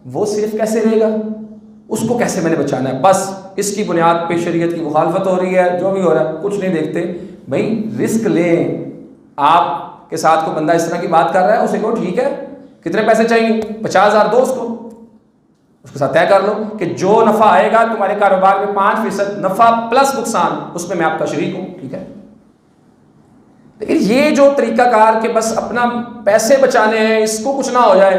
S1: वो सिर्फ कैसे रहेगा, उसको कैसे मैंने बचाना है, बस इसकी बुनियाद पे शरीयत की मुखालफत हो रही है, जो भी हो रहा है, कुछ नहीं देखते। भाई रिस्क लें। आपके साथ कोई बंदा इस तरह की बात कर रहा है, उसे कहो ठीक है, कितने पैसे चाहिए, 50,000 दो उसको, उसके साथ तय कर लो कि जो नफ़ा आएगा तुम्हारे कारोबार में 5% नफ़ा प्लस नुकसान, उसमें मैं आपका शरीक हूँ, ठीक है। लेकिन ये जो तरीकाकार के बस अपना पैसे बचाने हैं, इसको कुछ ना हो जाए,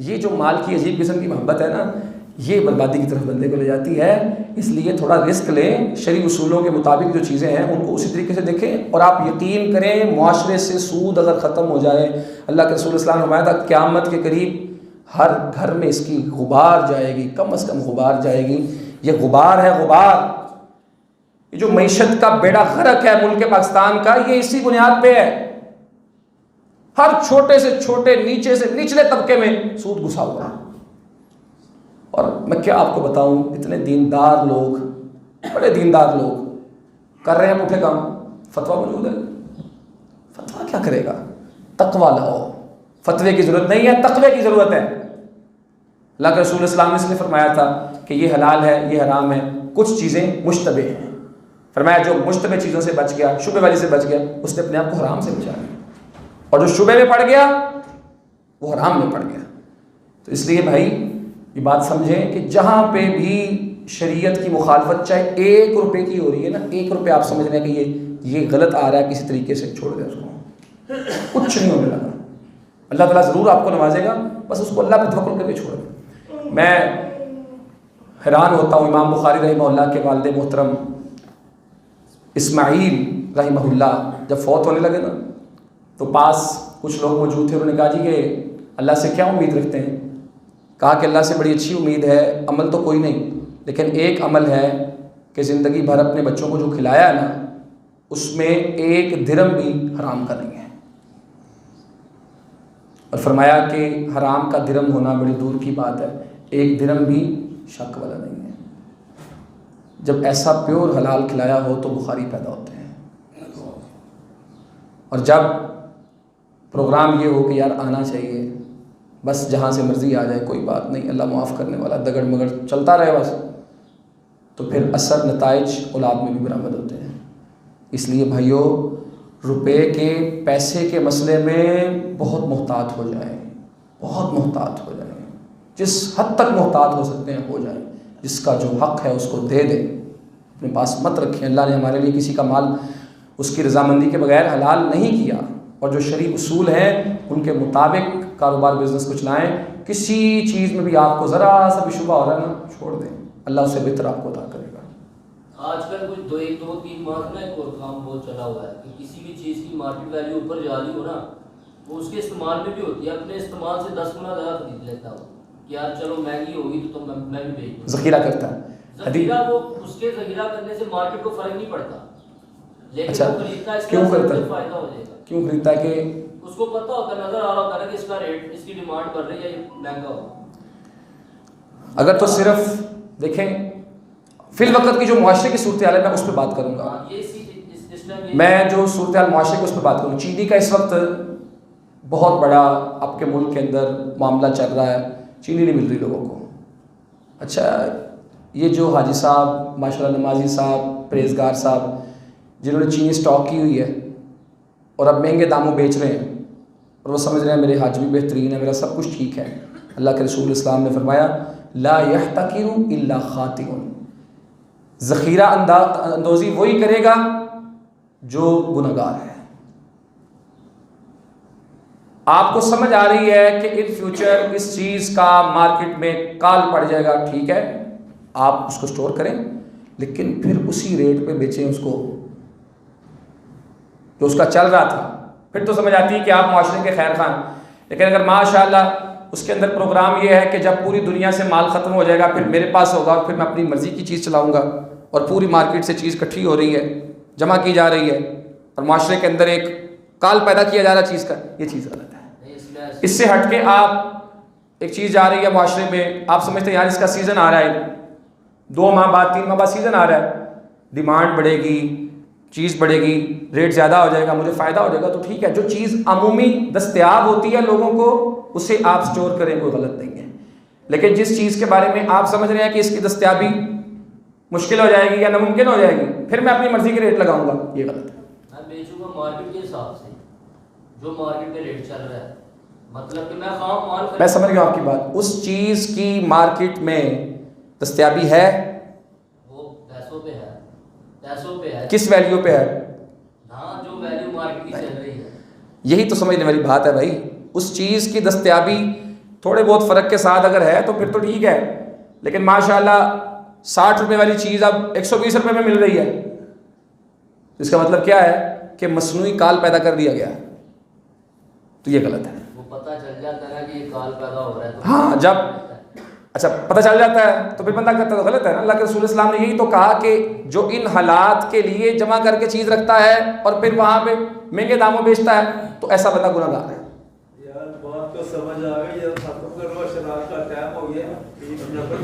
S1: ये जो माल की अजीब किस्म की मोहब्बत है ना, ये बर्बादी की तरफ बंदे को ले जाती है। इसलिए थोड़ा रिस्क लें, शरई उसूलों के मुताबिक जो चीज़ें हैं उनको उसी तरीके से देखें। और आप यकीन करें, मुआशरे से सूद अगर ख़त्म हो जाए, अल्लाह के रसूल सल्लल्लाहु अलैहि वसल्लम ने फरमाया था क़यामत के करीब हर घर में इसकी गुबार जाएगी, कम से कम गुबार जाएगी। ये गुबार है, गुबार। ये जो मईशत का बेड़ा गर्क है मुल्क पाकिस्तान का, ये इसी बुनियाद पे है। हर छोटे से छोटे, नीचे से निचले तबके में सूद घुसा हुआ है। और मैं क्या आपको बताऊं, इतने दीनदार लोग, बड़े दीनदार लोग कर रहे हैं पुठे काम। फतवा मौजूद है, फतवा क्या करेगा? तकवा लाओ। फतवे की ज़रूरत नहीं है, तकवे की ज़रूरत है। अल्लाह के रसूल सल्लल्लाहु अलैहि वसल्लम ने इसलिए फरमाया था कि ये हलाल है, ये हराम है, कुछ चीज़ें मुश्तबे हैं। फरमाया जो मुश्तबे चीज़ों से बच गया, शुबे वाली से बच गया, उसने अपने आप को हराम से बचा लिया, और जो शुबे में पड़ गया वो हराम में पड़ गया। तो इसलिए भाई ये बात समझें कि जहाँ पे भी शरीयत की मुखालफत चाहे 1 रुपये की हो रही है ना, 1 रुपये आप समझ रहे हैं कि ये गलत आ रहा है, किसी तरीके से छोड़ दें उसको, कुछ नहीं होने लगा। अल्लाह ताला ज़रूर आपको नवाजेगा, बस उसको अल्लाह पे तवक्कुल करके छोड़ दें। मैं हैरान होता हूँ, इमाम बुखारी रहमहुल्लाह के वालिद मोहतरम इस्माइल रहमहुल्लाह जब फौत होने लगे ना, तो पास कुछ लोग मौजूद थे। उन्होंने कहा जी कि अल्लाह से क्या उम्मीद रखते हैं? कहा कि अल्लाह से बड़ी अच्छी उम्मीद है, अमल तो कोई नहीं, लेकिन एक अमल है कि ज़िंदगी भर अपने बच्चों को जो खिलाया है ना, उसमें एक दिरहम भी हराम का नहीं है। और फरमाया कि हराम का दिरहम होना बड़ी दूर की बात है, एक दिरहम भी शक वाला नहीं है। जब ऐसा प्योर हलाल खिलाया हो तो बुखारी पैदा होते हैं। और जब प्रोग्राम ये हो कि यार आना चाहिए, बस जहाँ से मर्ज़ी आ जाए कोई बात नहीं, अल्लाह माफ़ करने वाला, दगड़ मगड़ चलता रहे बस, तो फिर असर नताइज औलाद में भी बराबर होते हैं। इसलिए भाइयों, रुपए के पैसे के मसले में बहुत मोहतात हो जाएं, बहुत मोहतात हो जाएं, जिस हद तक मोहतात हो सकते हैं हो जाएं। जिसका जो हक़ है उसको दे दें, अपने पास मत रखें। अल्लाह ने हमारे लिए किसी का माल उसकी रज़ामंदी के बगैर हलाल नहीं किया, और जो शरई उसूल हैं उनके मुताबिक कारोबार बिजनेस को चलाएँ। किसी चीज़ में भी आपको ज़रा सा भी शुबा हो रहा है ना, छोड़ दें, अल्लाह उससे बेहतर आपको अता करेगा।
S7: आजकल कुछ 2-3 माह ना एक और काम बहुत चला हुआ है कि किसी भी चीज़ की मार्केट वैल्यू ऊपर जा रही हो ना, वो उसके इस्तेमाल में भी होती है, अपने इस्तेमाल से 10 गुना ज़्यादा खरीद लेता हो कि यार चलो महंगी होगी तो मैं भी बेच दूँ।
S1: ज़ख़ीरा करता है,
S7: ज़ख़ीरा, वो उसके ज़ख़ीरा करने से मार्केट को फ़र्क नहीं पड़ता, लेकिन
S1: अच्छा,
S7: वो खरीदता है
S1: क्यों करता है?
S7: फ़ायदा हो जाएगा।
S1: क्यों खरीदता है? कि
S7: उसको पता होता है, नज़र आ रहा होता है कि इसका रेट, इसकी डिमांड बढ़ रही है, ये महंगा होगा।
S1: अगर तो सिर्फ देखें फिल वक्त की जो मुआशरे की सूरत हाल है, मैं उस पर बात करूँगा। मैं जो सूरत हाल मुआशरे की उस पर बात करूँगा। चीनी का इस वक्त बहुत बड़ा आपके मुल्क के अंदर मामला चल रहा है, चीनी नहीं मिल रही लोगों को। अच्छा, ये जो हाजी साहब, माशाल्लाह नमाजी साहब, परहेज़गार साहब, जिन्होंने चीनी स्टॉक की हुई है और अब महंगे दामों बेच रहे हैं, और वो समझ रहे हैं मेरे हज भी बेहतरीन है, मेरा सब कुछ ठीक है। अल्लाह के रसूल इस्लाम ने फरमाया, ला यहतकिरु इल्ला खातिउन, ज़ख़ीरा अंदोज़ी वही करेगा जो गुनहगार है। आपको समझ आ रही है कि इन फ्यूचर इस चीज़ का मार्केट में काल पड़ जाएगा, ठीक है, आप उसको स्टोर करें, लेकिन फिर उसी रेट पे बेचें उसको जो उसका चल रहा था। फिर तो समझ आती है कि आप माशरे के खैर खान। लेकिन अगर माशाल्लाह उसके अंदर प्रोग्राम ये है कि जब पूरी दुनिया से माल ख़त्म हो जाएगा फिर मेरे पास होगा, और फिर मैं अपनी मर्ज़ी की चीज़ चलाऊँगा, और पूरी मार्केट से चीज़ इकट्ठी हो रही है, जमा की जा रही है, और माशरे के अंदर एक काल पैदा किया जा रहा है चीज़ का, ये चीज़ गलत है। इससे हट के आप एक चीज़ आ रही है माशरे में, आप समझते हैं यार इसका सीज़न आ रहा है, 2 माह बाद 3 माह बाद सीज़न आ रहा है, डिमांड बढ़ेगी, चीज़ बढ़ेगी, रेट ज़्यादा हो जाएगा, मुझे फ़ायदा हो जाएगा, तो ठीक है। जो चीज़ अमूमी दस्तयाब होती है लोगों को, उसे आप स्टोर करें, कोई गलत नहीं है। लेकिन जिस चीज़ के बारे में आप समझ रहे हैं कि इसकी दस्तयाबी मुश्किल हो जाएगी या नामुमकिन हो जाएगी, फिर मैं अपनी मर्ज़ी के रेट लगाऊंगा, ये गलत है।
S7: मैं बेचूंगा मार्केट के हिसाब से, जो मार्केट में रेट चल रहा है, मतलब कि मैं खाम माल,
S1: मैं समझ गया आपकी बात। उस चीज़ की मार्केट में दस्तयाबी है,
S7: वो पैसों पे है, पैसों पे है,
S1: किस वैल्यू पे है?
S7: हाँ, जो वैल्यू मार्केट की चल रही है।
S1: यही तो समझने वाली बात है भाई। उस चीज़ की दस्तयाबी थोड़े बहुत फ़र्क के साथ अगर है तो फिर तो ठीक है, लेकिन माशाल्लाह 60 रुपये वाली चीज़ अब 120 रुपये में मिल रही है, इसका मतलब क्या है कि मसनूई काल पैदा कर दिया गया, तो ये गलत है।
S7: वो पता चल जाता है कि ये काल पैदा हो रहा है तो
S1: हाँ, जब अच्छा पता चल जाता है तो फिर बंदा करता है तो गलत है ना। अल्लाह के रसूल इस्लाम ने यही तो कहा कि जो इन हालात के लिए जमा करके चीज़ रखता है और फिर वहाँ पे महंगे दामों बेचता है, तो ऐसा बंदा गुनहगार है।
S3: यार बात तो समझ आ गई, खत्म करो, शराब का टाइम हो गया।
S1: ठीक है।